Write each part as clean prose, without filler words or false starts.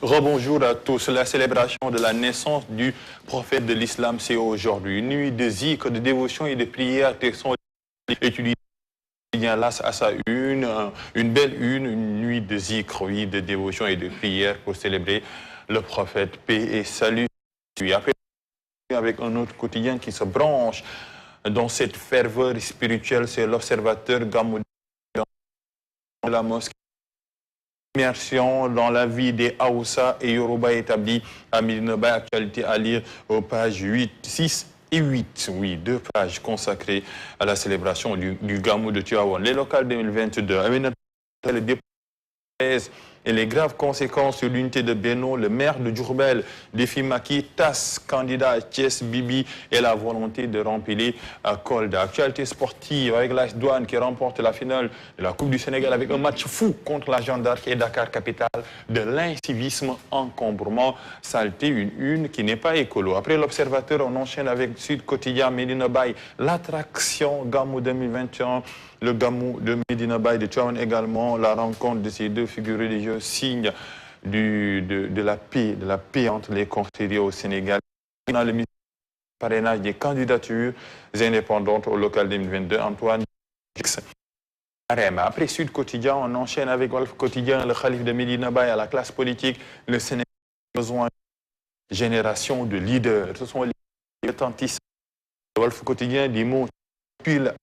Rebonjour à tous. La célébration de la naissance du prophète de l'islam, c'est aujourd'hui. Une nuit de zikr, de dévotion et de prière sont étudiés là à sa une belle une nuit de zikr, oui, de dévotion et de prière pour célébrer le prophète, paix et salut. Puis après, avec un autre quotidien qui se branche dans cette ferveur spirituelle, c'est l'observateur Gamou de la mosquée. Immersion dans la vie des Haoussa et Yoruba établis à Médina Baye, actualité à lire aux pages 8, 6 et 8. Oui, 2 pages consacrées à la célébration du Gamou de Tivaouane. Les locales 2022, le dépôt et les graves conséquences sur l'unité de Beno, le maire de Diourbel, défie Macky, TAS, candidat à Thiès, Bibi, et la volonté de remplir à Kolda. Actualité sportive avec l'AS Douane qui remporte la finale de la Coupe du Sénégal avec un match fou contre la Jeanne d'Arc et Dakar capitale, de l'incivisme, encombrement, saleté, une qui n'est pas écolo. Après l'observateur, on enchaîne avec Sud Quotidien, Médina Baye, l'attraction Gamou 2021. Le Gamou de Médina Baye de Tivaouane également, la rencontre de ces deux figures religieuses, signe de la paix entre les confréries au Sénégal. Dans le parrainage des candidatures indépendantes au local 2022, Antoine X. Après Sud Quotidien, on enchaîne avec Wolf Quotidien, le Khalif de Médina Baye à la classe politique. Le Sénégal a besoin d'une génération de leaders. Ce sont les authentiques. Wolf Quotidien dit mots pile.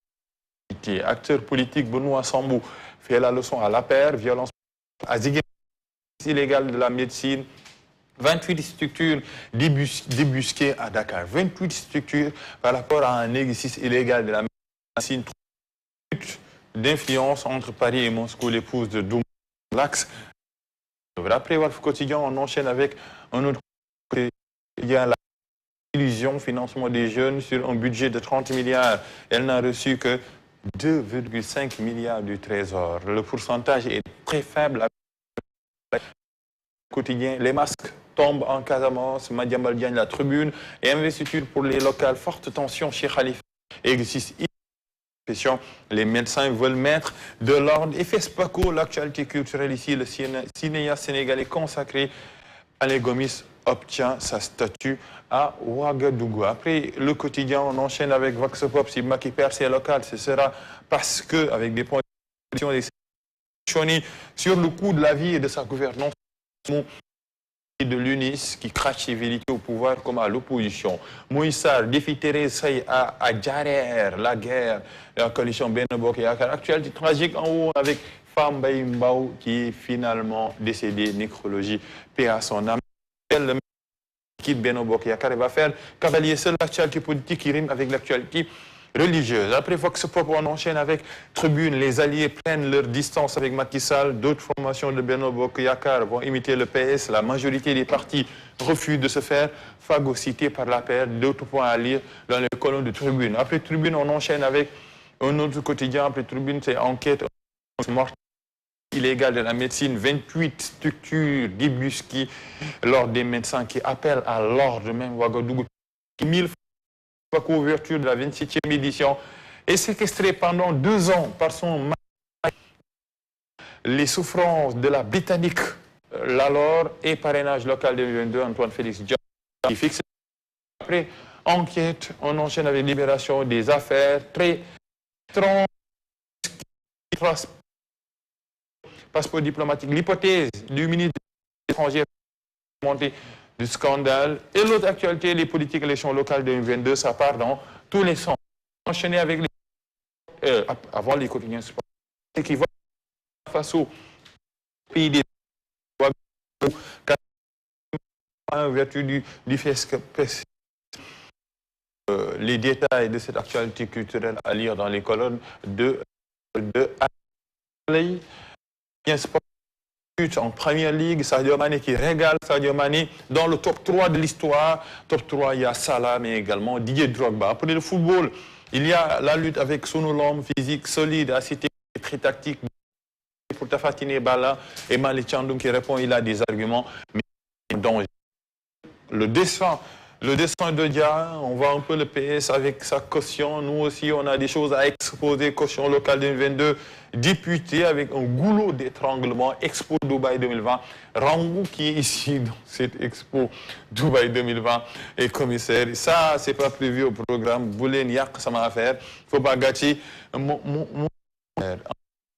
Acteur politique Benoît Sambou fait la leçon à la paire, violence illégale de la médecine, 28 structures débusquées à Dakar, 28 structures par rapport à un exercice illégal de la médecine, d'influence entre Paris et Moscou, l'épouse de Doum, l'axe. Après Wolf Quotidien, on enchaîne avec un autre côté, il y a la illusion financement des jeunes sur un budget de 30 milliards. Elle n'a reçu que 2,5 milliards du Trésor. Le pourcentage est très faible. Quotidien, les masques tombent en Casamance, Madiambal Diagne, la tribune, et investiture pour les locales. Forte tension chez Khalifa. Existe les médecins veulent mettre de l'ordre. Et FESPACO, l'actualité culturelle ici, le cinéaste sénégalais consacré à Gomis obtient sa statue à Ouagadougou. Après le quotidien, on enchaîne avec Vox Pop. Si Macky perd ses locales, ce sera parce que, avec des points sur le coût de la vie et de sa gouvernance, et de l'UNIS qui crache ses vérités au pouvoir comme à l'opposition. Moïse Sarr défie Thérèse Sey à Djarer, la guerre, la coalition Benno Bokk Yakaar. Actualité tragique en haut avec Fambaye Mbao qui est finalement décédé, nécrologie, paix à son âme. Le quitte Benno Bokk Yakaar va faire cavalier seul l'actualité politique qui rime avec l'actualité religieuse. Après Vox Pop, on enchaîne avec Tribune. Les alliés prennent leur distance avec Macky Sall. D'autres formations de Benno Bokk Yakaar vont imiter le PS. La majorité des partis refusent de se faire phagocyter par la paire. D'autres points à lire dans les colonnes de Tribune. Après Tribune, on enchaîne avec un autre quotidien. Après Tribune, c'est enquête mortelle illégale de la médecine. 28 structures débusquées lors des médecins qui appellent à l'ordre, même Ouagadougou. 1000 fois couverture de la 27e édition et séquestré pendant 2 ans par son mari. Les souffrances de la Britannique, l'alors et parrainage local 2022, Antoine Félix Diop, qui fixe. Après enquête, on enchaîne avec libération des affaires très passeport diplomatique. L'hypothèse du ministre des étrangers montée du scandale. Et l'autre actualité, les politiques élections locales 2022, ça part dans tous les sens. Enchaîner avec les... avant les quotidiens sportifs, qui voient face au pays des... en vertu du FESC. Les détails de cette actualité culturelle à lire dans les colonnes de en première ligue, Sadio Mané qui régale Sadio Mané dans le top 3 de l'histoire. Top 3, il y a Salah, mais également Didier Drogba. Après le football, il y a la lutte avec Sunulom, physique solide, assez très tactique pour Tafatine Bala et Malik Chandoum qui répond, il a des arguments, mais danger. Le dessin Le dessin de Dia, on voit un peu le PS avec sa caution. Nous aussi, on a des choses à exposer. Caution locale 2022, député avec un goulot d'étranglement. Expo Dubaï 2020. Rangou qui est ici dans cette Expo Dubaï 2020 est commissaire. Ça, c'est pas prévu au programme. Boulen Yak, ça m'a affaire. Faut pas gâcher mon